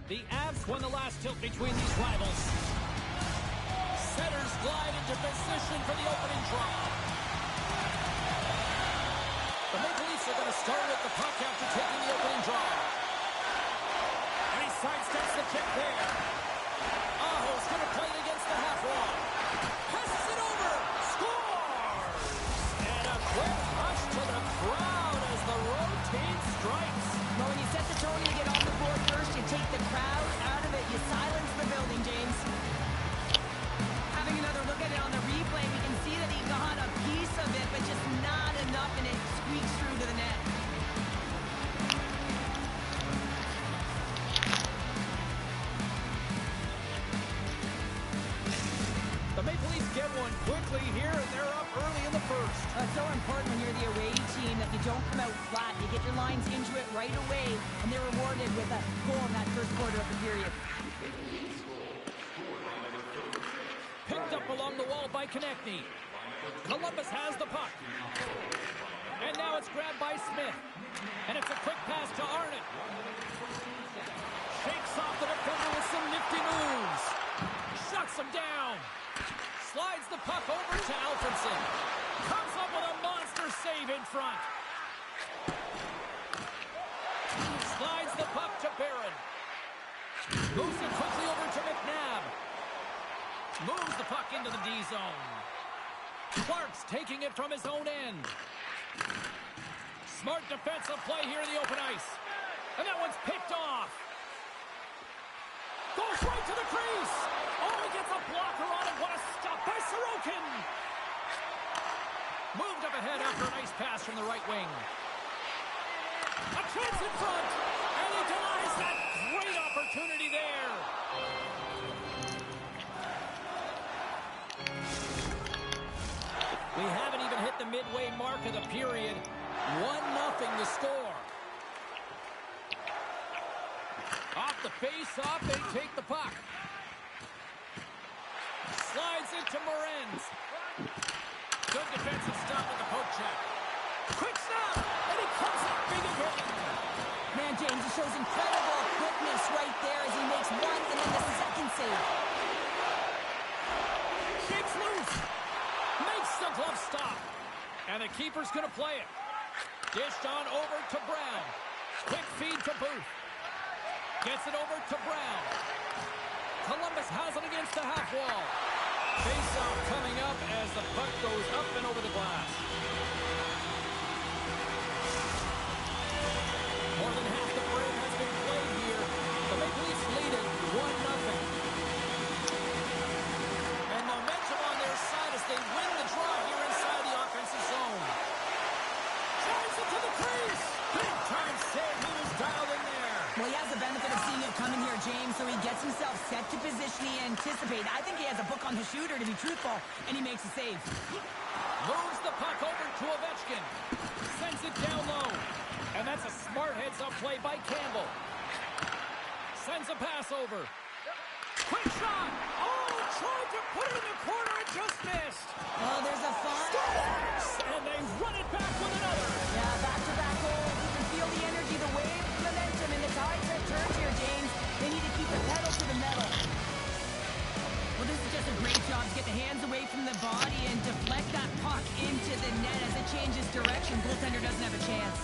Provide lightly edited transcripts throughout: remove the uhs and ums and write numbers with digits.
The Avs won the last tilt between these rivals. Setters glide into position for the opening draw. The Maple Leafs are going to start with the puck after taking the opening draw. And he sidesteps the check there. Aho's going to play it against the half wall. Passes it over. Scores! And a quick rush to the crowd as the road team strikes. Well, when you set the tone, you get off the board first, you take the crowd out of it, you silence the building, James. Having another look at it on the replay, we can see that he got a piece of it, but just not enough, and it squeaks through to the net. The Maple Leafs get one quickly here, and they're up early in the first. It's so important when you're the away team that you don't come out flat. You get your lines into it right away, and they're rewarded with a goal in that first quarter of the period. Picked up along the wall by Konechny. Columbus has the puck. And now it's grabbed by Smith. And it's a quick pass to Arnott. Shakes off the defender with some nifty moves. Shuts him down. Slides the puck over to Alfredson. Comes up with a monster save in front. Slides the puck to Barron. Moves it quickly over to McNabb. Moves the puck into the D zone. Clark's taking it from his own end. Smart defensive play here in the open ice. And that one's picked off. Goes right to the crease. Oh, he gets a blocker on it. What a stop by Sorokin. Moved up ahead after a nice pass from the right wing. A chance in front. And he denies that great opportunity there. We haven't even hit the midway mark of the period. 1-0 the score. Off the face-off, they take the puck. Slides into Morenz. Good defensive stop with the poke check. Quick snap, and he comes up big again. Man, James, he shows incredible quickness right there as he makes one and then the second save. Shakes loose. Makes the glove stop. And the keeper's going to play it. Dished on over to Brown. Quick feed to Booth. Gets it over to Brown. Columbus has it against the half wall. Face-off coming up as the puck goes up and over the glass. More than half the frame has been played here. The Maple Leafs lead it 1-0. And momentum on their side as they win the draw here inside the offensive zone. Drives it to the crease. Big time save. He was dialed in there. Well, he has the benefit of seeing it coming here, James, so he gets himself set to position he anticipates. I think he has a book on the shooter, to be truthful, and he makes a save. Moves the puck over to Ovechkin. Sends it down low. And that's a smart heads-up play by Campbell. Sends a pass over. Quick shot! Oh, tried to put it in the corner and just missed. Oh, there's a fun. Scores! And they run it back with another. Yeah, back-to-back goals. You can feel the energy, the wave, the momentum, and the tides have turned here, James. They need to keep the pedal to the metal. Well, this is just a great job to get the hands away from the body and deflect that puck into the net as it changes direction. Goaltender doesn't have a chance.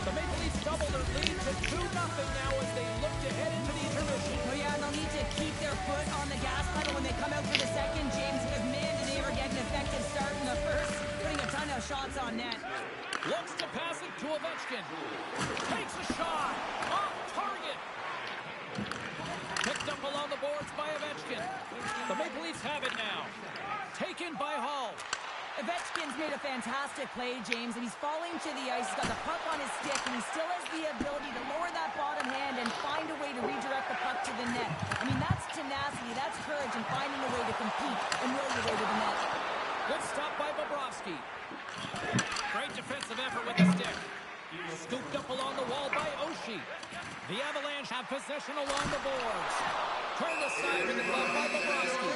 The Maple Leafs double their lead to 2-0 now as they look to head into the intermission. Oh, yeah, they'll need to keep their foot on the gas pedal when they come out for the second, James, because, man, did they ever get an effective start in the first, putting a ton of shots on net. Looks to pass it to Ovechkin. Takes a shot. Off target. Picked up along the boards by Ovechkin. The Maple Leafs have it now. Taken by Hall. Ovechkin's made a fantastic play, James, and he's falling to the ice. He's got the puck on his stick, and he still has the ability to lower that bottom hand and find a way to redirect the puck to the net. I mean, that's tenacity, that's courage, and finding a way to compete and will your way to the net. Good stop by Bobrovsky. Great defensive effort with the stick. Scooped up along the wall by Oshie. The Avalanche have possession along the boards. Turned aside in the glove by Bobrovsky.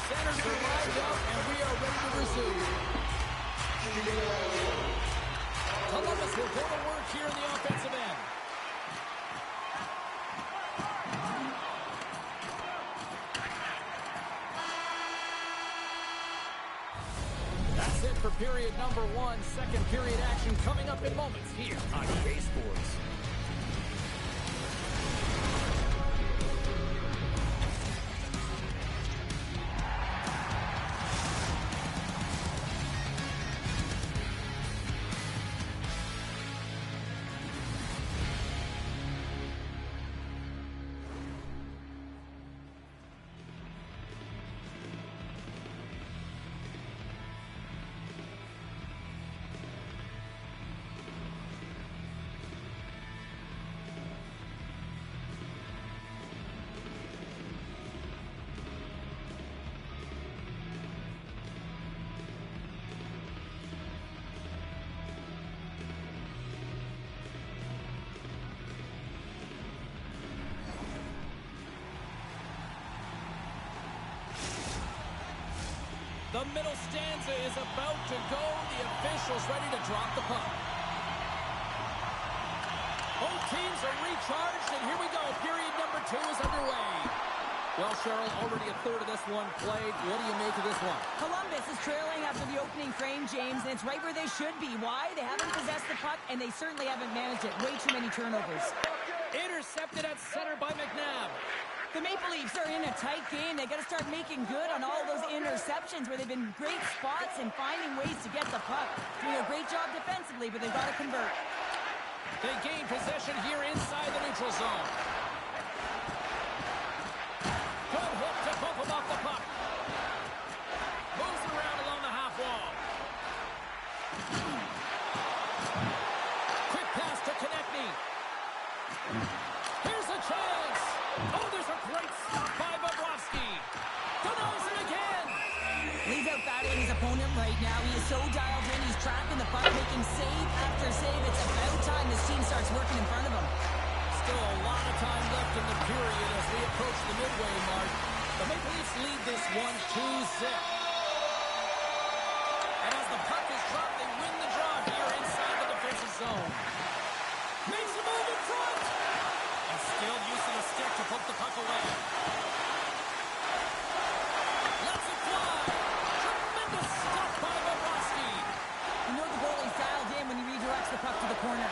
Centers are lined up, and we are ready to resume. Columbus will go to work here in the offensive end. That's it for period number 1. Second period action coming up in moments here on EA Sports. The middle stanza is about to go. The officials ready to drop the puck. Both teams are recharged, and here we go. Period number 2 is underway. Well, Cheryl, already a third of this one played. What do you make of this one? Columbus is trailing after the opening frame, James, and it's right where they should be. Why? They haven't possessed the puck, and they certainly haven't managed it. Way too many turnovers. Intercepted at center by McNabb. The Maple Leafs are in a tight game. They got to start making good on all those interceptions where they've been great spots and finding ways to get the puck. Doing a great job defensively, but they've got to convert. They gain possession here inside the neutral zone. Good hook to bump him off the puck. Moves it around along the half wall. Quick pass to Konechny. Here's a chance. Oh, there's a great stop by Bobrovsky. Denies it again. He's out battling his opponent right now. He is so dialed in. He's tracking the puck, making save after save. It's about time this team starts working in front of him. Still a lot of time left in the period as we approach the midway mark. The Maple Leafs lead this one 2-0. And as the puck is dropped, they win the draw here inside the defensive zone. Makes a move in front. And still using a stick to poke the puck away. Lets it fly. Tremendous stop by Bobrovsky. You know the goalie's dialed in when he redirects the puck to the corner.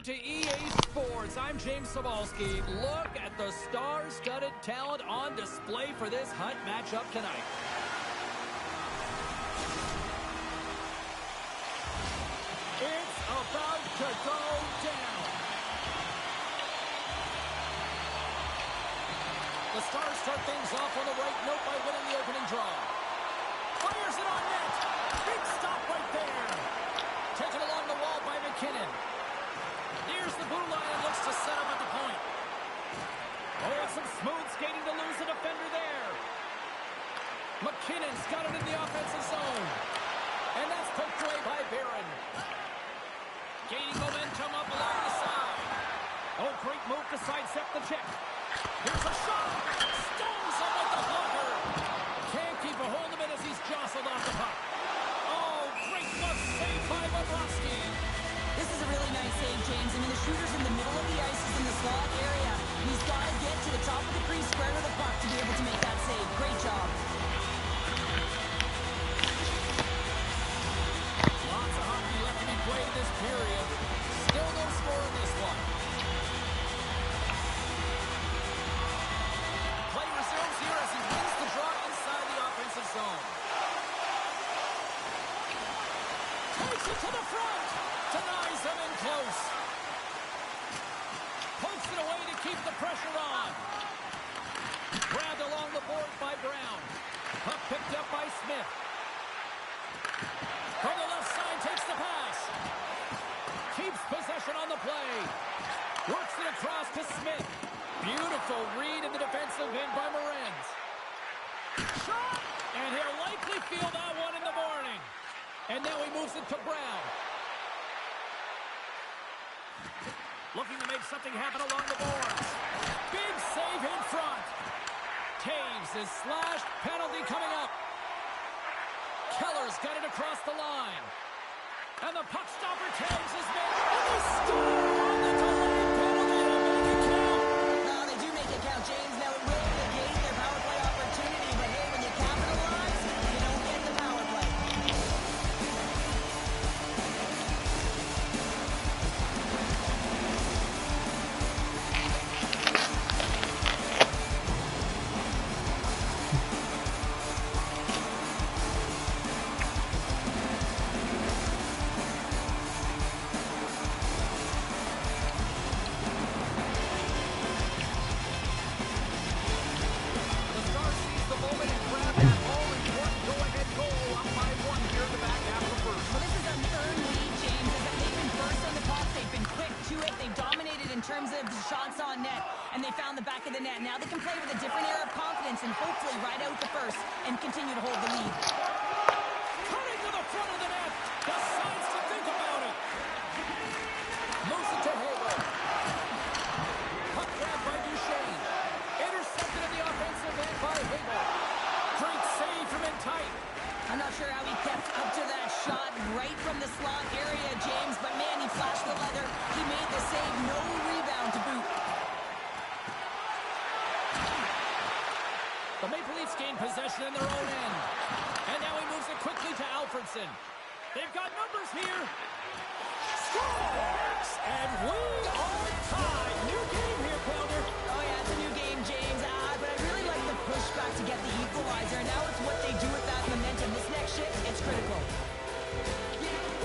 to EA Sports. I'm James Cebulski. Look at the star-studded talent on display for this Hunt matchup tonight. It's about to go down. The Stars start things off on the right note by winning the opening draw. Fires it on net. Big stop right there. Taken along the wall by McKinnon. Here's the blue line and looks to set up at the point. Oh, some smooth skating to lose the defender there. McKinnon's got it in the offensive zone. And that's poked away by Barron. Gaining momentum up along the side. Oh, great move to sidestep the check. Here's a shot. Stones him with the blocker. Can't keep a hold of it as he's jostled off the puck. Oh, great glove save by Bobrovsky. This is a really nice save, James. I mean, the shooter's in the middle of the ice, is in the slot area. He's got to get to the top of the crease, square to the puck to be able to make that save. Great job. Lots of hockey left to be played this period. Still no score in this one. Play resumes here as he wins the draw inside the offensive zone. Takes it to the front. Denies him in close. Pokes it away to keep the pressure on. Grabbed along the board by Brown. Puck picked up by Smith. From the left side, takes the pass. Keeps possession on the play. Works it across to Smith. Beautiful read in the defensive end by Morenz. Shot! And he'll likely feel that one in the morning. And now he moves it to Brown. Looking to make something happen along the boards. Big save in front. Taves is slashed. Penalty coming up. Keller's got it across the line. And the puck stopper Taves is made. And they score on the delayed penalty to make it count. Well, they do make it count, James. Now it will negate their power play opportunity, but hey, when you capitalize, you don't get the power play. The Stars seize the moment and grab that all-important go-ahead goal up by one here in the back half of the first. Well, this is an earned lead, James, as they've been first on the puck. They've been quick to it. They've dominated in terms of shots on net, and they found the back of the net. Now they can play with a different air of confidence and hopefully ride out the first and continue to hold the lead. Cutting to the front of the net. Decides to think about it. Moves it to Hagel. Puck grabbed by Duchesne. Intercepted in the offensive end by Hagel. Great save from in tight. I'm not sure how he kept up to that shot right from the slot area, James, but man, he flashed the leather. He made the save, no rebound to boot. The Maple Leafs gain possession in their own end. And now he moves it quickly to Alfredson. They've got numbers here. Scores! And we are tied. New game here, Pounder. Oh yeah, it's a new game, James. But I really like the pushback to get the equalizer. Now it's what they do with that momentum. This next shift, it's critical.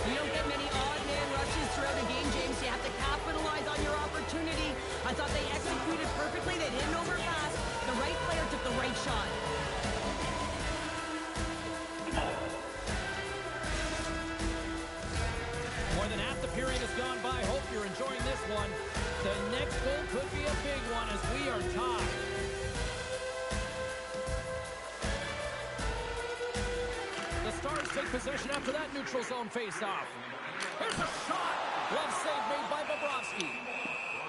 You don't get many odd man rushes throughout a game, James. You have to capitalize on your opportunity. I thought they executed perfectly. They didn't overpass. The right player took the right shot. More than half the period has gone by. Hope you're enjoying this one. The next goal could be a big one as we are tied. The Stars take possession after that neutral zone face-off. Here's a shot. Glove save made by Bobrovsky.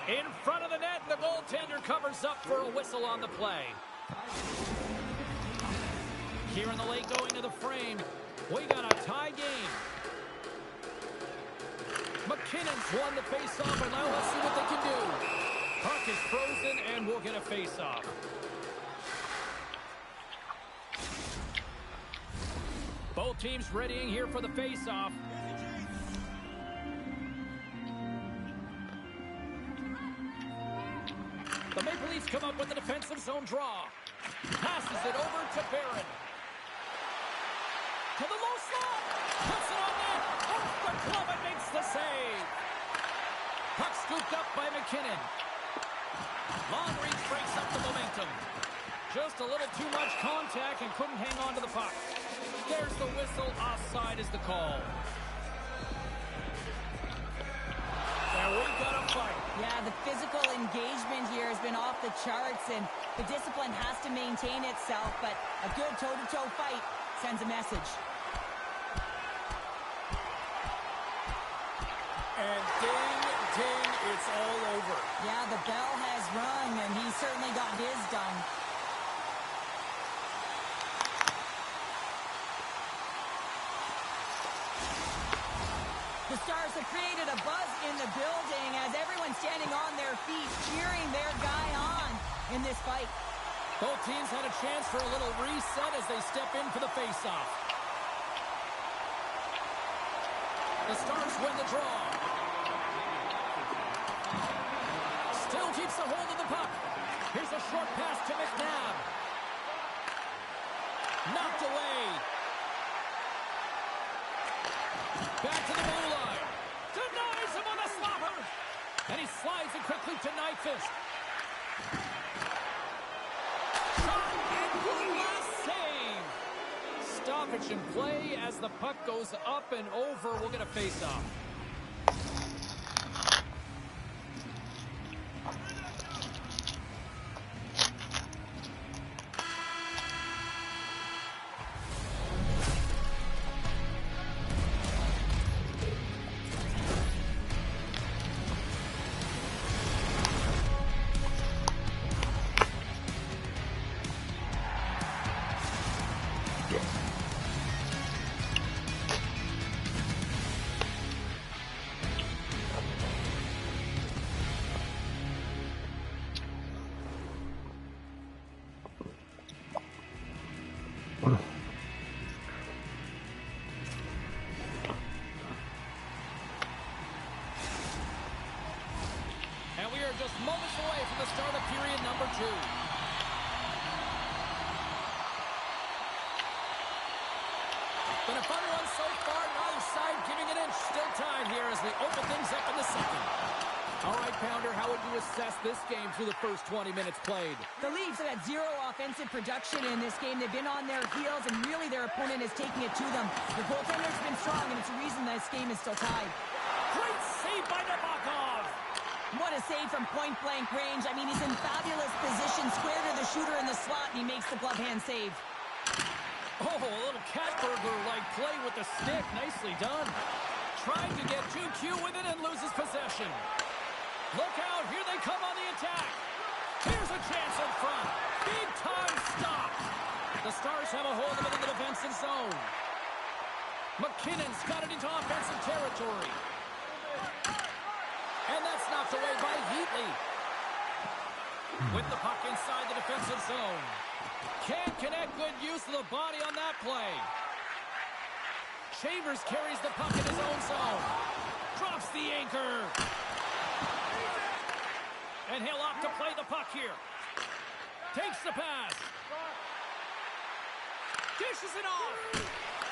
In front of the net, the goaltender covers up for a whistle on the play. Here in the late going to the frame. We got a tie game. McKinnon's won the face-off, and now let's see what they can do. Puck is frozen, and we'll get a face-off. Both teams readying here for the face-off. Leafs come up with the defensive zone draw. Passes it over to Barron. To the low slot. Puts it on net. Off the glove and makes the save. Puck scooped up by McKinnon. Long reach breaks up the momentum. Just a little too much contact and couldn't hang on to the puck. There's the whistle. Offside is the call. And we've got a fight. Yeah, the physical engagement here has been off the charts, and the discipline has to maintain itself, but a good toe-to-toe fight sends a message. And ding, ding, it's all over. Yeah, the bell has rung, and he certainly got his done. The Stars have created a buzz in the building as everyone's standing on their feet, cheering their guy on in this fight. Both teams had a chance for a little reset as they step in for the faceoff. The Stars win the draw. Still keeps a hold of the puck. Here's a short pass to McNabb. Knocked away. Back to the blue line. Denies him on the slapper. And he slides it quickly to Nyquist. Shot and one last save. Stoppage in play as the puck goes up and over. We'll get a face-off. And we are just moments away from the start of period number 2. Been a fun one so far. Neither side giving an inch. Still tied here as we open things up in the second. All right, Pounder, how would you assess this game through the first 20 minutes played? The Leafs have had zero offensive production in this game. They've been on their heels, and really their opponent is taking it to them. The goaltender's been strong, and it's a reason this game is still tied. Great save by Nabokov. What a save from point-blank range. I mean, he's in fabulous position, square to the shooter in the slot, and he makes the glove hand save. Oh, a little cat burglar-like play with the stick. Nicely done. Trying to get too cute with it and loses possession. Look out, here they come on the attack. Here's a chance in front. Big time stop. The Stars have a hold of it in the defensive zone. McKinnon's got it into offensive territory. And that's knocked away by Heatley. With the puck inside the defensive zone. Can't connect. Good use of the body on that play. Chambers carries the puck in his own zone. Drops the anchor. And he'll opt to play the puck here. Takes the pass. Dishes it off.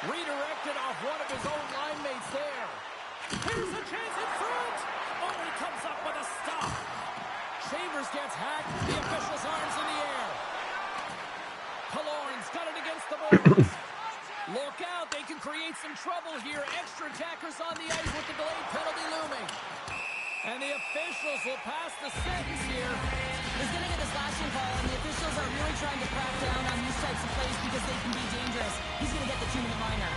Redirected off one of his own line mates there. Here's a chance in front. Oh, he comes up with a stop. Chambers gets hacked. The official's arms in the air. Killorn's got it against the boards. Look out, they can create some trouble here. Extra attackers on the ice with the delayed penalty looming. And the officials will pass the sentence here. He's going to get the slashing call, and the officials are really trying to crack down on these types of plays because they can be dangerous. He's going to get the 2-minute minor.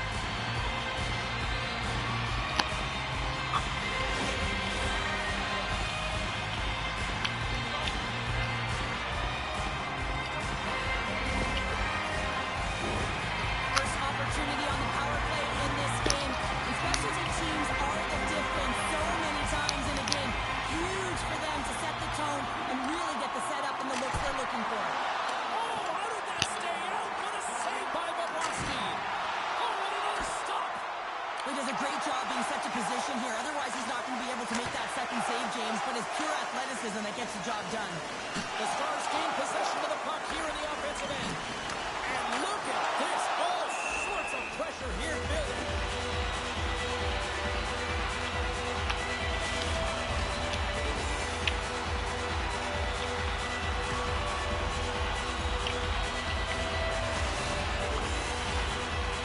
First opportunity on the power play in this game. And specialty teams are the difference so many times in a game. Huge for them to set the tone and really get the setup and the looks they're looking for. Oh, how did that stay out? What a save in such a position here. Otherwise, he's not going to be able to make that second save, James. But it's pure athleticism that gets the job done. The Stars gain possession of the puck here in the offensive end. And look at this. All sorts of pressure here building.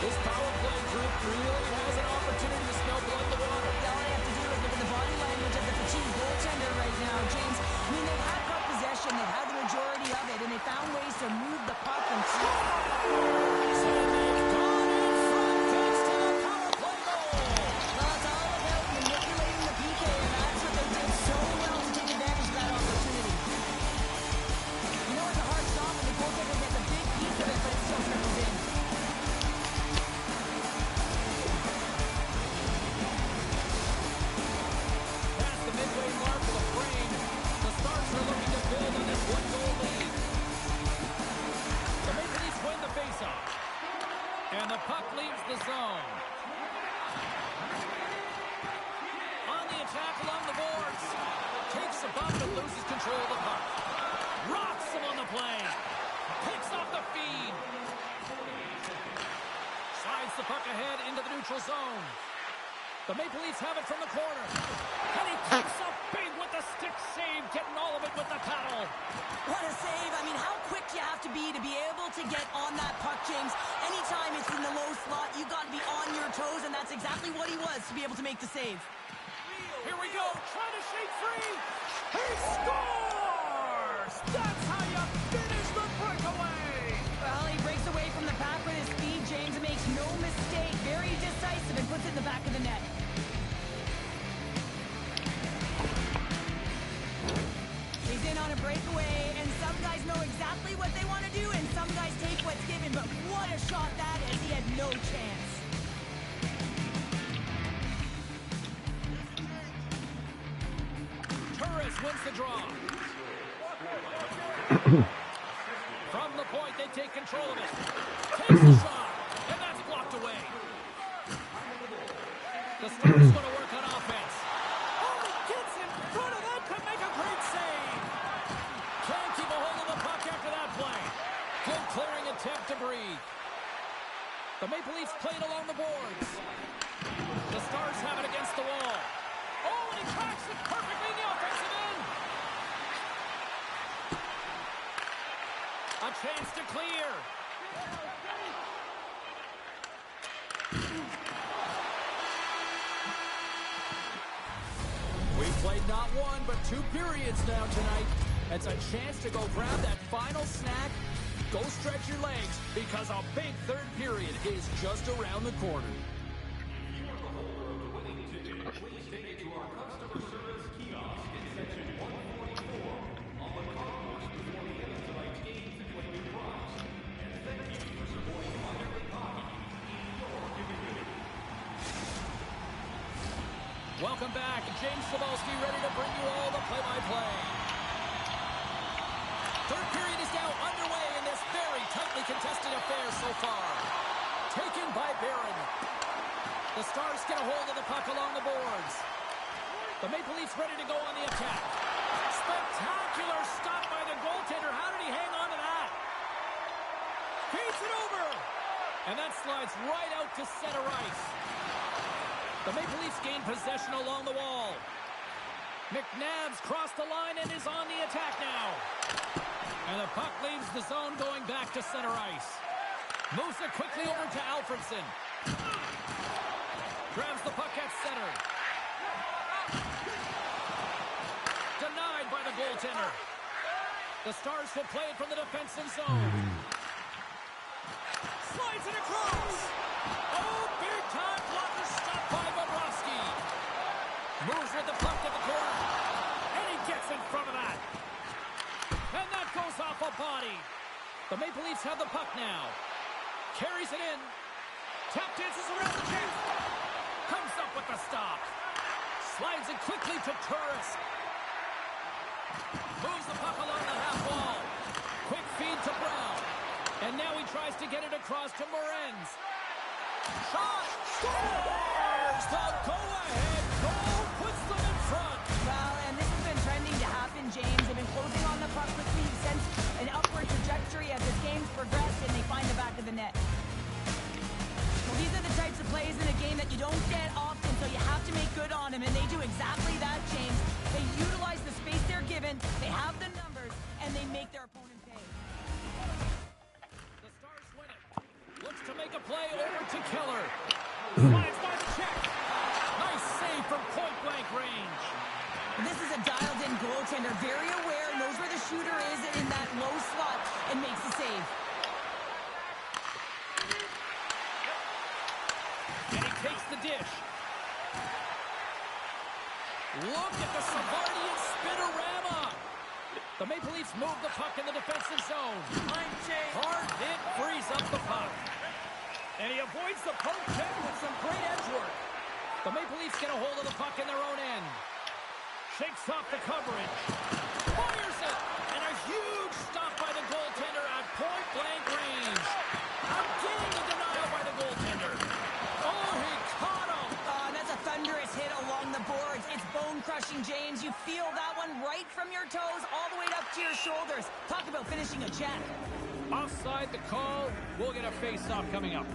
This power play group really has an opportunity to smell blood in the water. All they have to do is look at the body language of the fatigued goaltender right now, James. I mean, they've had puck possession, they've had the majority of it, and they found ways to move the puck and So they've gone in front thanks to the power play goal. well, it's all about manipulating the PK, and that's what they did so well to take advantage of that opportunity. You know, it's a hard stop, and the goaltender gets a big piece of it, but it still trickles in. Past the midway mark of the frame, the Stars are looking to build on this one-goal lead. The Maple Leafs win the faceoff, and the puck leaves the zone. On the attack along the boards, takes a bump and loses control of the puck. Rocks him on the play, picks off the feed. Slides the puck ahead into the neutral zone. The Maple Leafs have it from the corner. And he kicks up big with the stick save, getting all of it with the paddle. What a save. I mean, how quick you have to be able to get on that puck, James. Anytime it's in the low slot, you've got to be on your toes, and that's exactly what he was to be able to make the save. Here we go, trying to shake free. He scores! That's how you finish the breakaway. Well, he breaks away from the pack with his speed, James, and makes no mistake. Very decisive and puts it in the back of the net. He's in on a breakaway, and some guys know exactly what they want to do, and some guys take what's given, but what a shot that is. He had no chance. Turris wins the draw. From the point, they take control of it. Takes the shot, and that's blocked away. The Stars going to work on offense. Oh, he gets in front of that to make a great save. Can't keep a hold of the puck after that play. Good clearing attempt to breathe. The Maple Leafs played along the boards. The Stars have it against the wall. Oh, and he tracks it perfectly in the offensive end. A chance to clear. We've played not one, but 2 periods now tonight. It's a chance to go grab that final snack. Go stretch your legs, because a big third period is just around the corner. Welcome back. James Cebulski ready to bring you all the play-by-play. Third period is now underway in this very tightly contested affair so far. Taken by Barron. The Stars get a hold of the puck along the boards. The Maple Leafs ready to go on the attack. Spectacular stop by the goaltender. How did he hang on to that? Feeds it over. And that slides right out to center ice. The Maple Leafs gain possession along the wall. McNabb's crossed the line and is on the attack now. And the puck leaves the zone going back to center ice. Moves it quickly over to Alfredson. Grabs the puck at center. Denied by the goaltender. The Stars will play it from the defensive zone. Slides it across. Oh, big time blocker stop by Bobrovsky. Moves with the puck to the corner. And he gets in front of that. And that goes off a body. The Maple Leafs have the puck now. Carries it in. Tap dances around the net. Comes up with the stop. Slides it quickly to Turris. Moves the puck along the half wall. Quick feed to Brown. And now he tries to get it across to Morenz. Shot! Scores! The go-ahead goal puts them in front. Well, and this has been trending to happen, James. They've been closing on the puck quickly since an upward trajectory as this game's progressed, and they find the back of the net. Well, these are the types of plays in a game that you don't get often, so you have to make good on them, and they do exactly that, James. They utilize the space they're given, they have the numbers, and they make their opponent pay. The Stars win it. Looks to make a play over to Keller. Slides by the check. Nice save from point-blank range. This is a dialed-in goaltender, very aware, knows where the shooter is in that low slot, and makes the save. And he takes the dish. Look at the Savardian spinorama. The Maple Leafs move the puck in the defensive zone. Hard hit frees up the puck. And he avoids the poke check with some great edge work. The Maple Leafs get a hold of the puck in their own end. Shakes off the coverage. Fires it. And a huge stop by the goaltender at point-blank range. Again, the denial by the goaltender. Oh, he caught him. That's a thunderous hit along the boards. It's bone-crushing, James. You feel that one right from your toes all the way up to your shoulders. Talk about finishing a check. Offside the call. We'll get a face-off coming up.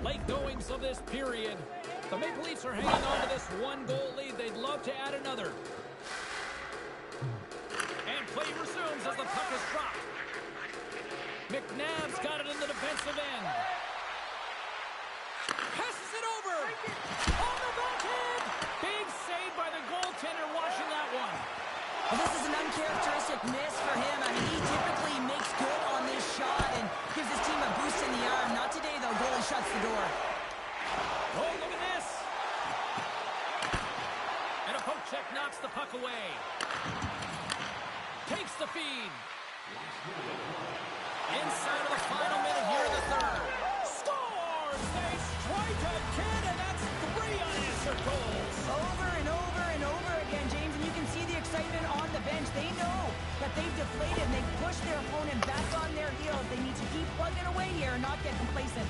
Late goings of this period. The Maple Leafs are hanging on to this one-goal lead. They'd love to add another. And play resumes as the puck is dropped. McNabb's got it in the defensive end. Passes it over. On the backhand. Big save by the goaltender watching that one. Well, this is an uncharacteristic miss for him. I mean, he typically makes good on this shot and gives his team a boost in the arm. Not today, though. Goalie shuts the door. Oh, look at this. And a poke check knocks the puck away. Takes the feed. Inside of the final minute here in the third. Scores! They strike again, and that's 3 unanswered goals. Over and over and over again, James, and you can see the excitement on the bench. They know that they've deflated and they've pushed their opponent back on their heels. They need to keep plugging away here and not get complacent.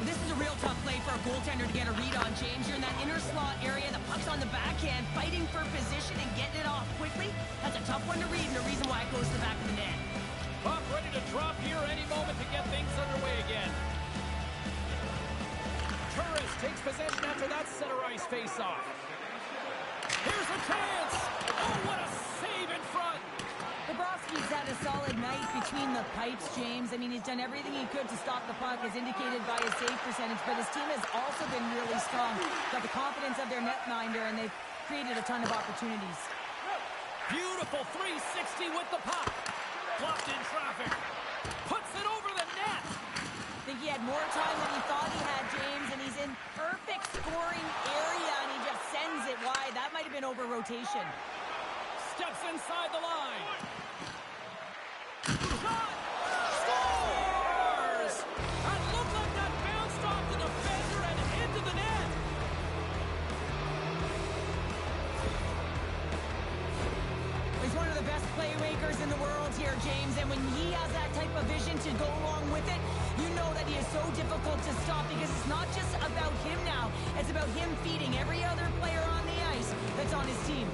This is a real tough play for a goaltender to get a read on, James. You're in that inner slot area, the puck's on the backhand, fighting for position and getting it off quickly. That's a tough one to read, and the reason why it goes to the back of the net. Puck ready to drop here any moment to get things underway again. Turris takes possession after that center ice face-off. Here's a chance. Oh, what a save in front. Bobrovsky's had a solid night between the pipes, James. I mean, he's done everything he could to stop the puck, as indicated by his save percentage, but his team has also been really strong. Got the confidence of their netminder, and they've created a ton of opportunities. Beautiful 360 with the puck. Blocked in traffic. Puts it over the net. I think he had more time than he thought he had, James, and he's in perfect scoring area, and he just sends it wide. That might have been over rotation. Steps inside the line. Shot! Scores! And looked like that bounced off the defender and into the net. He's one of the best playmakers in the world here, James, and when he has that type of vision to go along with it, you know that he is so difficult to stop, because it's not just about him now. It's about him feeding every other player on the ice that's on his team.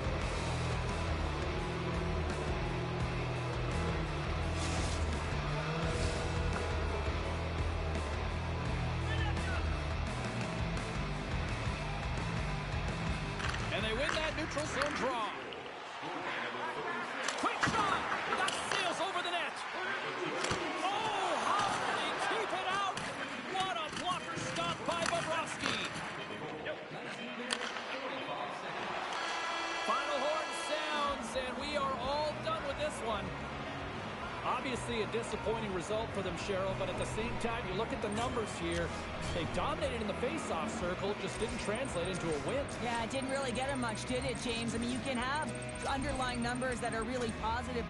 And they win that neutral zone draw. Quick shot! That sails over the net. Oh, how did he keep it out? What a blocker stop by Bobrovsky. Final horn sounds, and we are all done with this one. Obviously a disappointing result for them, Cheryl, but at the same time, you look at the numbers here. They dominated in the face-off circle, just didn't translate into a win. Yeah, it didn't really get him much, did it, James? I mean, you can have underlying numbers that are really positive.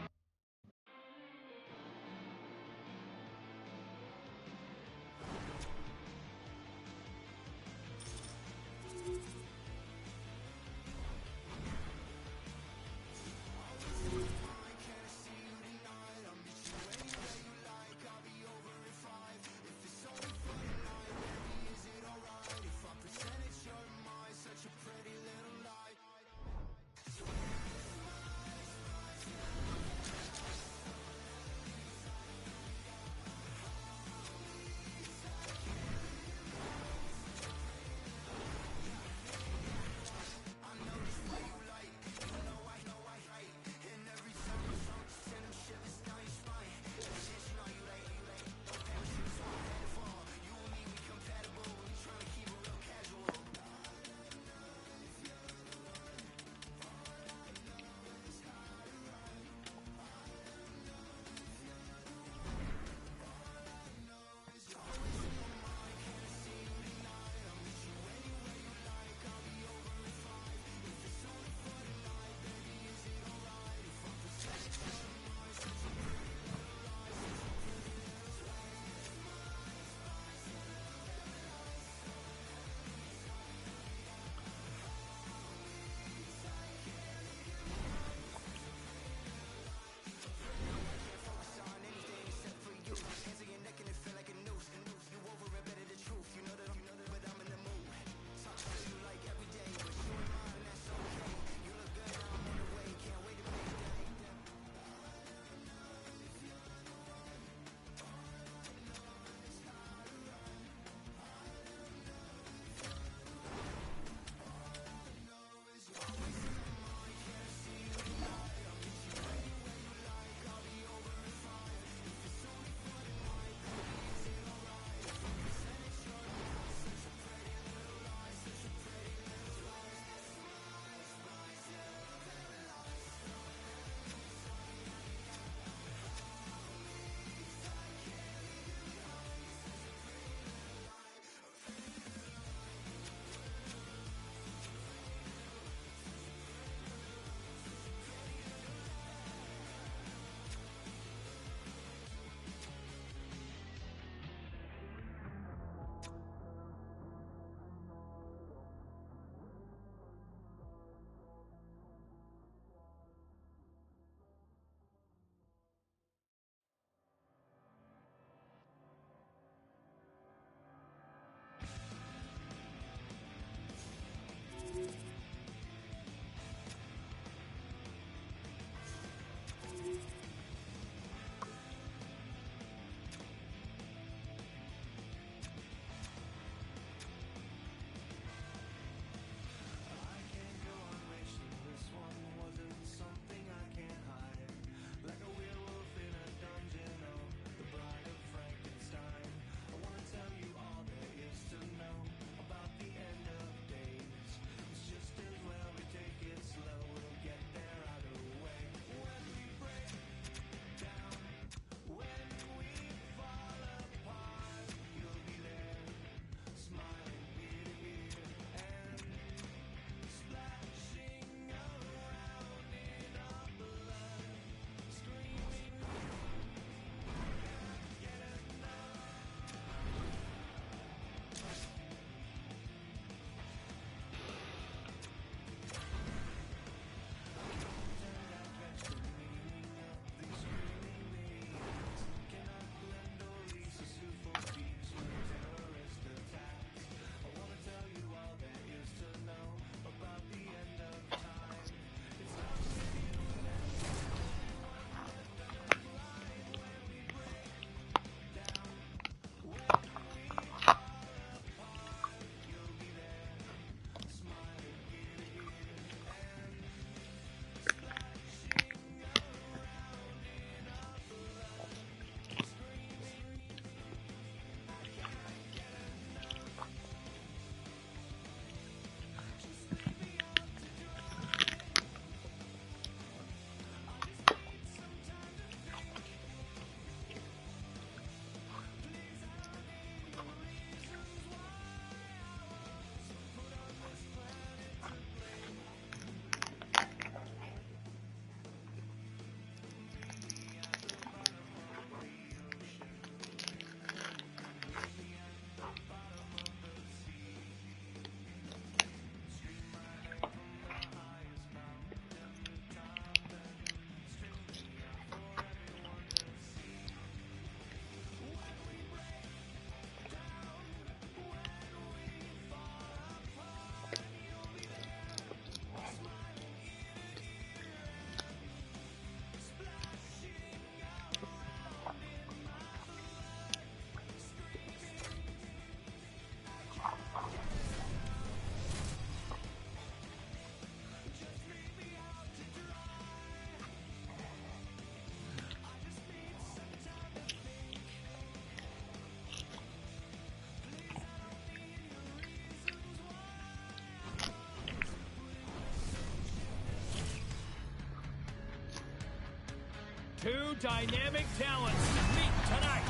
dynamic talents meet tonight.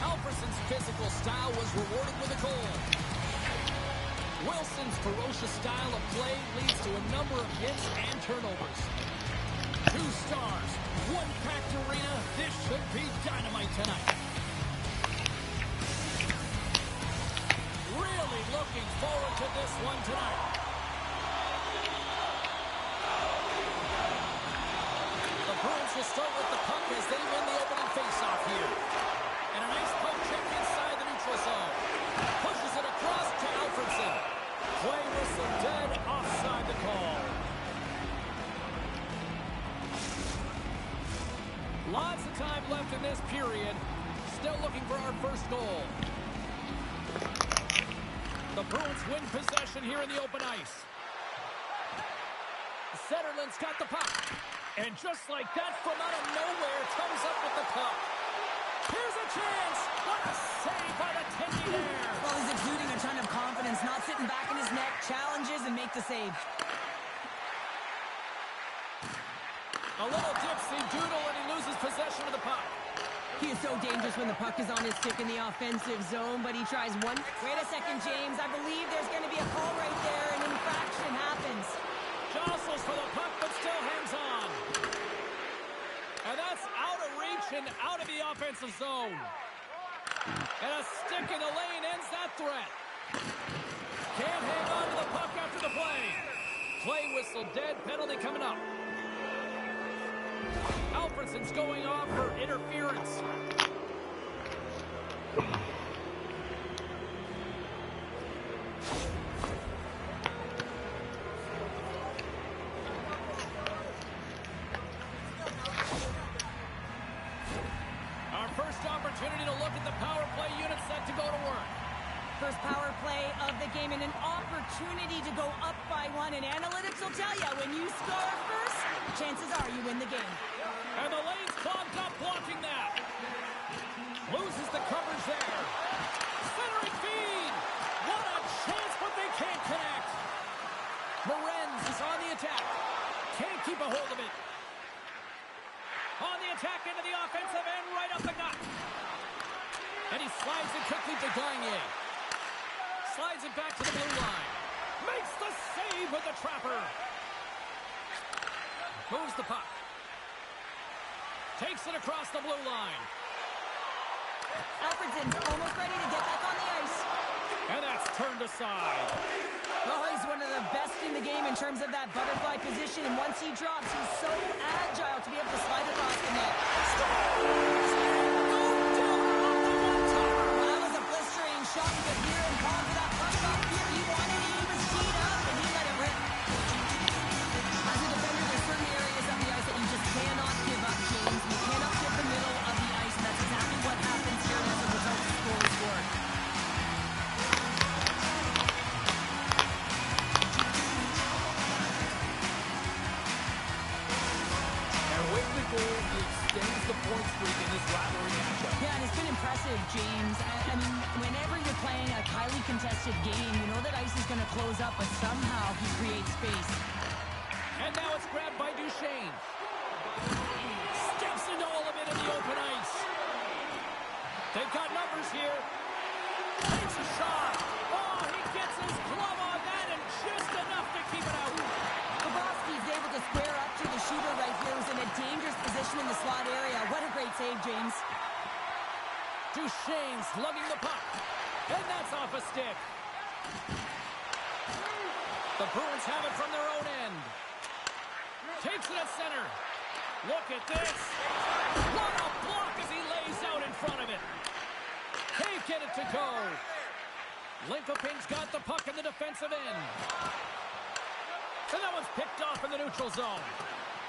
Alfredsson's physical style was rewarded with a goal. Wilson's ferocious style of play leads to a number of hits and turnovers. 2 stars, 1 packed arena. This should be dynamite tonight. Really looking forward to this one tonight. The Bruins will start with the puck as they win the opening faceoff here. And a nice poke check inside the neutral zone. Pushes it across to Alfredsson. Play whistle dead, offside the call. Lots of time left in this period. Still looking for our first goal. The Bruins win possession here in the open ice. Zetterlund's got the puck. And just like that, from out of nowhere, comes up with the puck. Here's a chance. What a save by the Tendy there. Well, he's exuding a ton of confidence, not sitting back in his net, challenges and makes the save. A little dipsy doodle and he loses possession of the puck. He is so dangerous when the puck is on his stick in the offensive zone, but he tries one. Wait a second, James. I believe there's going to be a call right there. An infraction happens. Jostles for the puck, but still hangs on. And that's out of reach and out of the offensive zone. And a stick in the lane ends that threat. Can't hang on to the puck after the play. Play whistle dead, penalty coming up. Alfredsson's going off for interference. Our first opportunity to look at the power play unit set to go to work. First power play of the game and an opportunity to go up by 1. And analytics will tell you, when you score first, chances are you win the game. And the lane's clogged up, blocking that. Loses the coverage there. Centering feed. What a chance, but they can't connect. Morenz is on the attack. Can't keep a hold of it. On the attack into the offensive end, right up the gut. And he slides it quickly to Gagne. Slides it back to the blue line. Makes the save with the trapper. Moves the puck. Takes it across the blue line. Alfredsson's almost ready to get back on the ice. And that's turned aside. Oh, he's one of the best in the game in terms of that butterfly position. And once he drops, he's so agile to be able to slide across the net. Well, that was a blistering shot. He could hear him calling for that puck off here. He wanted it. He was teed up, and he let it rip. As a defender, there's certain areas of the ice that you just cannot give up, James. You cannot give the middle of the ice, and that's exactly what happens here as a result of the goal scored. And with the goal, he extends the point streak in this rivalry matchup. Yeah, and it's been impressive, James. I mean, whenever you're playing a highly contested game, you know that ice is going to close up, but somehow he creates space. And now it's grabbed by Duchesne. Steps into all of it in the open ice. They've got numbers here. Takes a shot. Oh, he gets his glove on that and just enough to keep it out. Bobrovsky's able to square up to the shooter right here, who's in a dangerous position in the slot area. What a great save, James. Duchesne's lugging the puck. And that's off a stick. The Bruins have it from their own end. Takes it at center. Look at this. What a block as he lays out in front of it. Can't get it to go. Linkoping's got the puck in the defensive end. And that one's picked off in the neutral zone.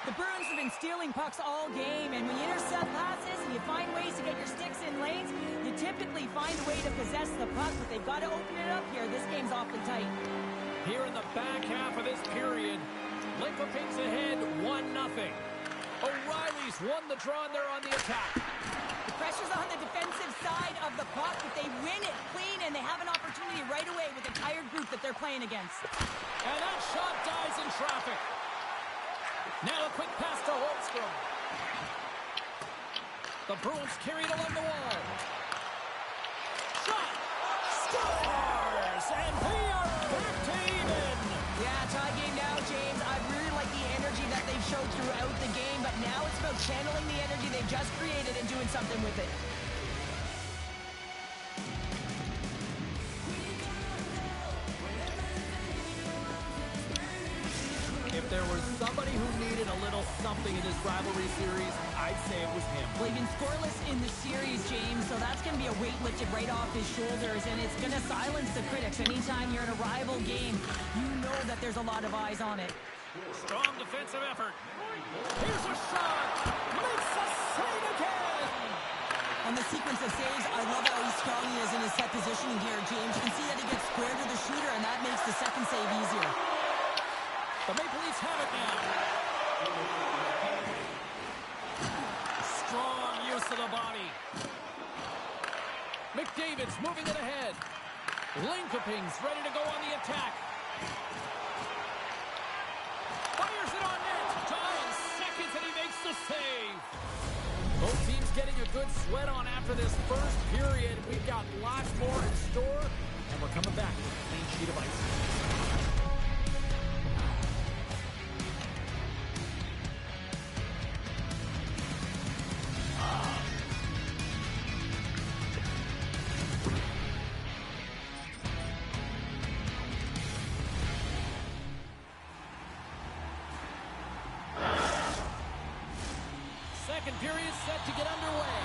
The Bruins have been stealing pucks all game, and when you intercept passes and you find ways to get your sticks in lanes, you typically find a way to possess the puck, but they've got to open it up here. This game's awfully tight. Here in the back half of this period, Linkoping's ahead 1-0. O'Reilly's won the draw and they're on the attack. The pressure's on the defensive side of the puck, but they win it clean, and they have an opportunity right away with the tired group that they're playing against. And that shot dies in traffic. Now a quick pass to Holmstrom. The Bruins carry it along the wall. Shot! Scores! And they are back to even! Yeah, tie game now, James. I really like the energy that they've showed throughout the game, but now it's about channeling the energy they've just created and doing something with it. If there was somebody who needed a little something in this rivalry series, I'd say it was him. Well, he's been scoreless in the series, James, so that's going to be a weight lifted right off his shoulders, and it's going to silence the critics. Anytime you're in a rival game, you know that there's a lot of eyes on it. Strong defensive effort. Here's a shot. Makes a save again. On the sequence of saves, I love how strong he is in his set positioning here, James. You can see that he gets square to the shooter, and that makes the second save easier. The Maple Leafs have it now. Strong use of the body. McDavid's moving it ahead. Linkoping's ready to go on the attack. Fires it on net. Time seconds and he makes the save. Both teams getting a good sweat on after this first period. We've got lots more in store, and we're coming back with a clean sheet of ice. Second period set to get underway.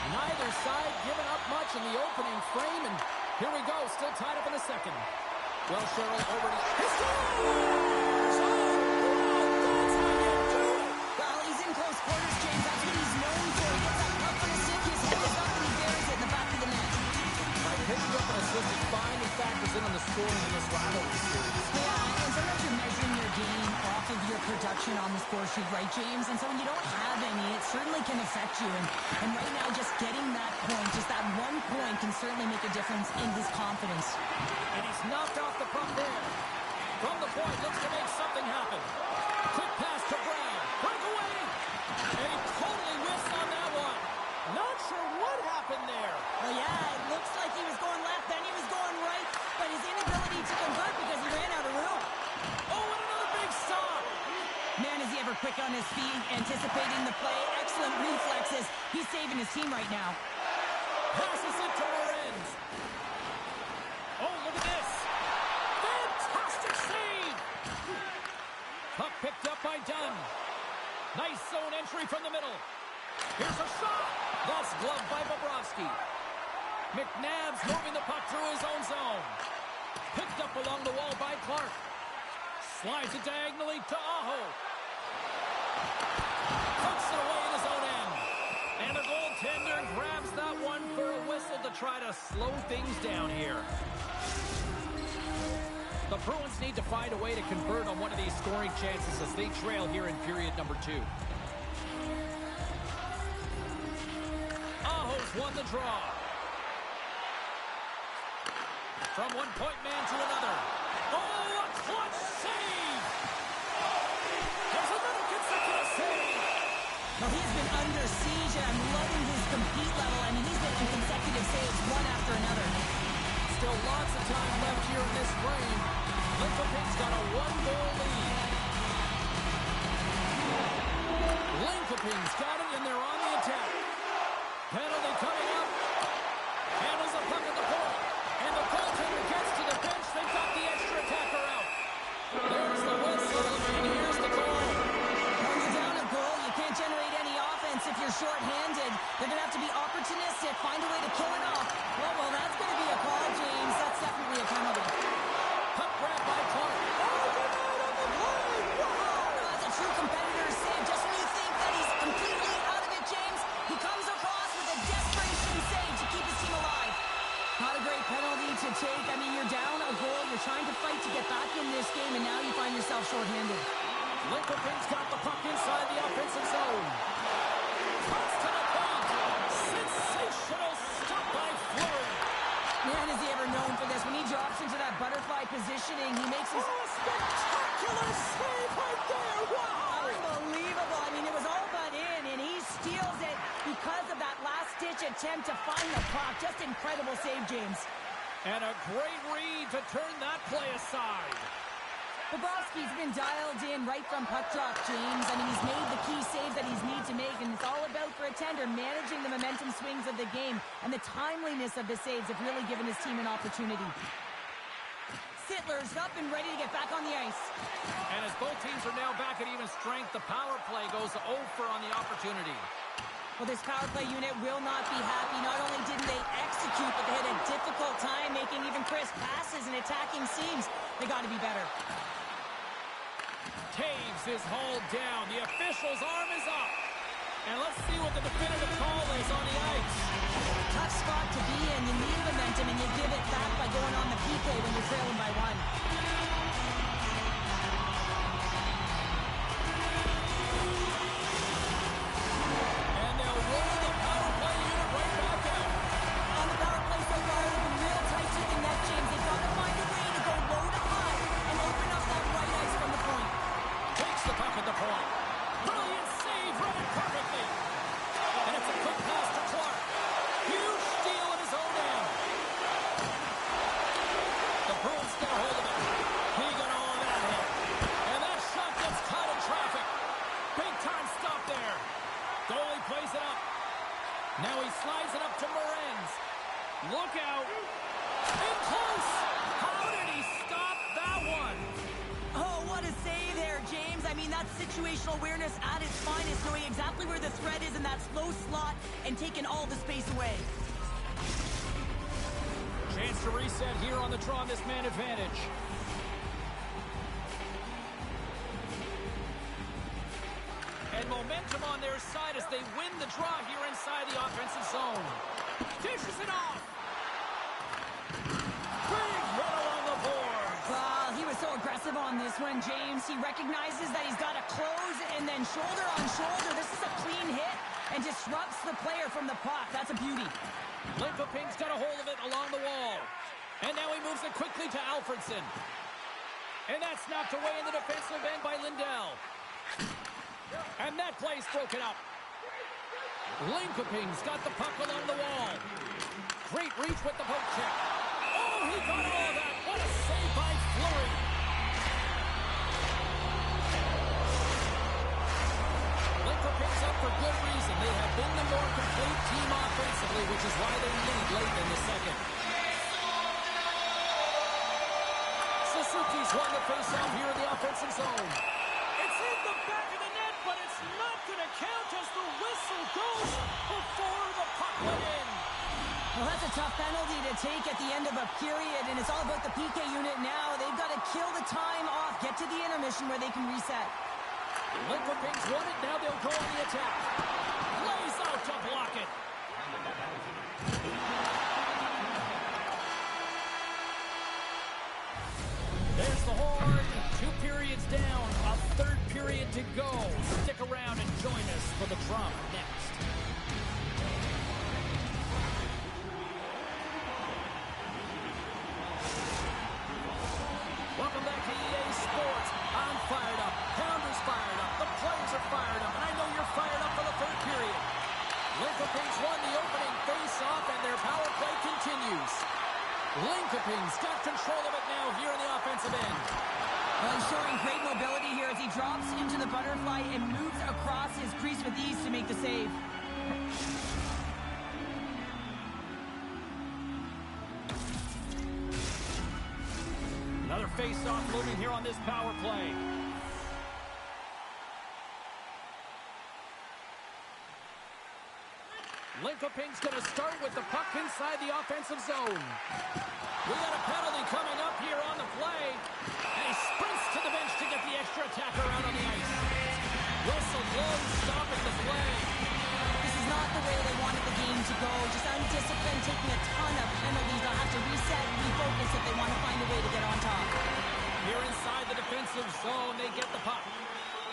Neither side giving up much in the opening frame, and here we go, still tied up in the second. Well, Cheryl, over to he scores! Oh, wow, that's how you do it! Well, he's in close quarters, James. That's what he's known for. He gets that puck from the stick, his head is up, and he buries it in the back of the net. Picking up an assist is fine. He factors in on the scoring in this rivalry series. Yeah, and sometimes you're measuring your game off of your production on the score sheet, right, James? And so when you don't have any, it certainly can affect you. And right now, just getting that point, just that 1 point can certainly make a difference in his confidence. And he's knocked off the puck there. From the point, looks to make something happen. Quick pass to Brown. Breakaway! And he totally whiffs on that one. Not sure what happened there. Well, yeah, it looks like he was going left, then he was going right, but his inability to convert because he ran out of room. Oh, and another big stop. Man, is he ever quick on his feet, anticipating the play, excellent reflexes. He's saving his team right now. Passes it to Lorenz. Oh, look at this. Fantastic save. Puck picked up by Dunn. Nice zone entry from the middle. Here's a shot. That's gloved by Bobrovsky. McNabb's moving the puck through his own zone. Picked up along the wall by Clark. Slides it diagonally to Aho. Puts it away in his own end. And the goaltender grabs that one for a whistle to try to slow things down here. The Bruins need to find a way to convert on one of these scoring chances as they trail here in period number 2. Aho's won the draw. From one-point man to another. Oh, a clutch save! There's another consecutive save! Now, he's been under siege, and I'm loving his compete level. I mean, he's making consecutive saves one after another. Still lots of time left here in this frame. Linkoping's got a 1-goal lead. Linkoping's got it, and they're on the attack. Penalty coming up. Handles the puck at the point. And the goaltender gets to the bench. They've got the extra attacker out. There's the whistle, and here's the goal. When you're down a goal, you can't generate any offense if you're shorthanded. They're going to have to be opportunistic, find a way to kill it off. Well, that's going to be a call, James. That's definitely a penalty. Puck grab by Clark. Oh, get out of the play! Wow, that's a true competitor's save. Just when you think that he's completely out of it, James, he comes across with a desperation save to keep his team alive. Not a great penalty to take. I mean, you're down a goal. You're trying to fight to get back in this game, and now you find yourself shorthanded. Linkoping's got the puck inside the offensive zone. Cuts to the point. Sensational stop by Fleury. Man, is he ever known for this. When he drops into that butterfly positioning, he makes his... Oh, spectacular save right there! Wow! Unbelievable. I mean, it was all but in, and he steals it because of that last-ditch attempt to find the puck. Just incredible save, James. And a great read to turn that play aside. Bobrovsky's been dialed in right from puck drop, James. I mean, he's made the key saves that he's need to make, and it's all about, for a tender, managing the momentum swings of the game, and the timeliness of the saves have really given his team an opportunity. Sittler's up and ready to get back on the ice. And as both teams are now back at even strength, the power play goes 0 for on the opportunity. Well, this power play unit will not be happy. Not only didn't they execute, but they had a difficult time making even crisp passes and attacking seams. They got to be better. Taves is hauled down. The official's arm is up. And let's see what the definitive call is on the ice. Tough spot to be in. You need momentum, and you give it back by going on the PK when you're trailing by 1. And they'll roll the power play unit right back out. On the power play so far, they've been real tight to the net, James. They've got to find a way to go low to high and open up that right ice from the point. Takes the puck at the point. Brilliant save, read it perfectly. And it's a quick pass to Clark. Huge steal in his own end. The Bruins get a hold of it. He got all of that hit. And that shot gets caught in traffic. Big time stop there. Goalie plays it up. Now he slides it up to Morenz. Look out. In close. How did he stop that one? Oh, what a save there, James. I mean, that's situational awareness at its finest, knowing exactly where the threat is in that slow slot and taking all the space away. Chance to reset here on the draw, this man advantage. And momentum on their side as they win the draw here inside the offensive zone. Dishes it off. Big hit along the board. Well, he was so aggressive on this one, James. He recognizes that he's got to close and then shoulder on shoulder. This is a clean hit and disrupts the player from the puck. That's a beauty. Linkoping's got a hold of it along the wall. And now he moves it quickly to Alfredson. And that's knocked away in the defensive end by Lindell. And that play's broken up. Linkoping's got the puck along the wall. Great reach with the poke check. Oh, he got all of that. What a save by Fleury. Linkoping's up for good reason. They have been the more complete team offensively, which is why they lead late in the second. Suzuki's won the faceoff here in the offensive zone. It's in the back of the net, but it's not going to count as the whistle goes before the puck went in. Well, that's a tough penalty to take at the end of a period, and it's all about the PK unit now. They've got to kill the time off, get to the intermission where they can reset. Linkoping's won it. Now they'll go on the attack. Lays out to block it. There's the horn. 2 periods down. A third period to go. Stick around and join us for the drama next. Welcome back to EA Sports. I'm fired up. Pounder's fired up. The players are fired up. And I know you're fired up for the third period. Linkoping's won the opening face-off, and their power play continues. Linkoping's got control of it now here in the offensive end. Well, he's showing great mobility here as he drops into the butterfly and moves across his crease with ease to make the save. Another face-off looming here on this power play. Linkoping's going to start with the puck inside the offensive zone. We got a penalty coming up here on the play. And he sprints to the bench to get the extra attacker out on the ice. Whistle blows, stopping the play. This is not the way they wanted the game to go. Just undisciplined, taking a ton of penalties. They'll have to reset and refocus if they want to find a way to get on top. Here inside the defensive zone, they get the puck.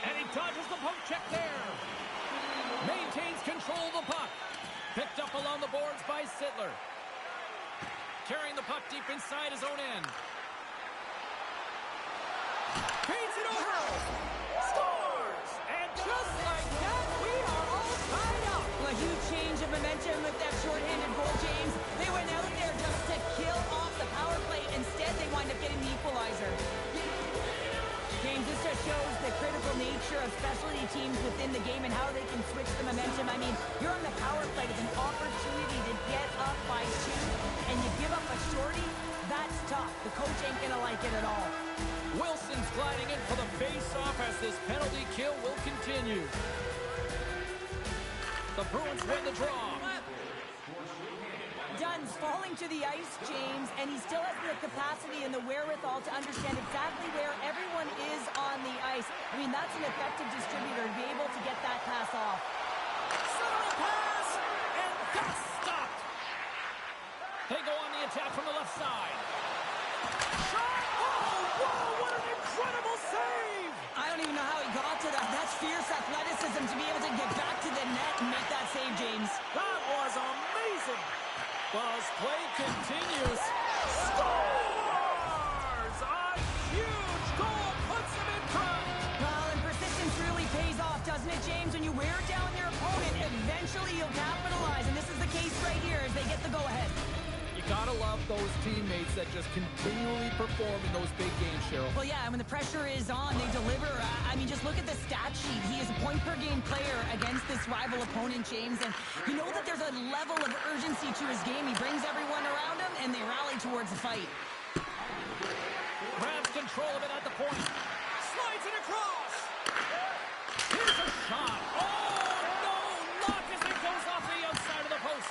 And he dodges the poke check there. Maintains control of the puck. Picked up along the boards by Sittler. carrying the puck deep inside his own end. Feeds it over. Scores! And just like that, we are all tied up. Well, a huge change of momentum with that shorthanded goal, James. They went out there just to kill off the power play. Instead, they wind up getting the equalizer. James, this just shows the critical nature of specialty teams within the game and how they can switch the momentum. I mean, you're on the power play with an opportunity to get up by 2, and you give up a shorty. That's tough. The coach ain't gonna like it at all. Wilson's gliding in for the face-off as this penalty kill will continue. The Bruins win the draw. Dunn's falling to the ice, James, and he still has the capacity and the wherewithal to understand exactly where everyone is on the ice. I mean, that's an effective distributor to be able to get that pass off. Central pass, and that's stopped. They go on the attack from the left side. Shot! Oh, whoa, what an incredible save! I don't even know how he got to that. That's fierce athleticism to be able to get back to the net and make that save, James. That was amazing. Buzz play continues. Scores! A huge goal puts them in front. Well, and persistence really pays off, doesn't it, James? When you wear down your opponent, eventually you'll capitalize. And this is the case right here as they get the go-ahead. You gotta love those teammates that just continually perform in those big games, Cheryl. Well, yeah, when the pressure is on, they deliver. I mean, just look at the stat sheet. He is a point-per-game player against this rival opponent, James. And you know that there's a level of urgency to his game. He brings everyone around him, and they rally towards the fight. Grabs control of it at the point. Slides it across. Here's a shot. Oh, no! Knock as it goes off the outside of the post.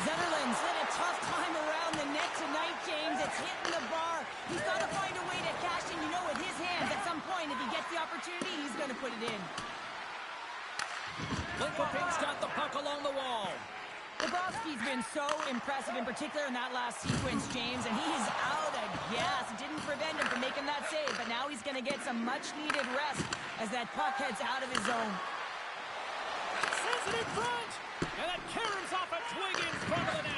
Zetterland's had a tough time around the net tonight, James. It's hitting the bar. He's got to find a way to cash in, you know, with his hands. At some point, if he gets the opportunity, he's going to put it in. Linkopink's got the puck along the wall. Bobrovsky's been so impressive, in particular in that last sequence, James, and he's out of gas. It didn't prevent him from making that save, but now he's going to get some much-needed rest as that puck heads out of his zone. Sends it in front, and that caroms off a twig in front of the net.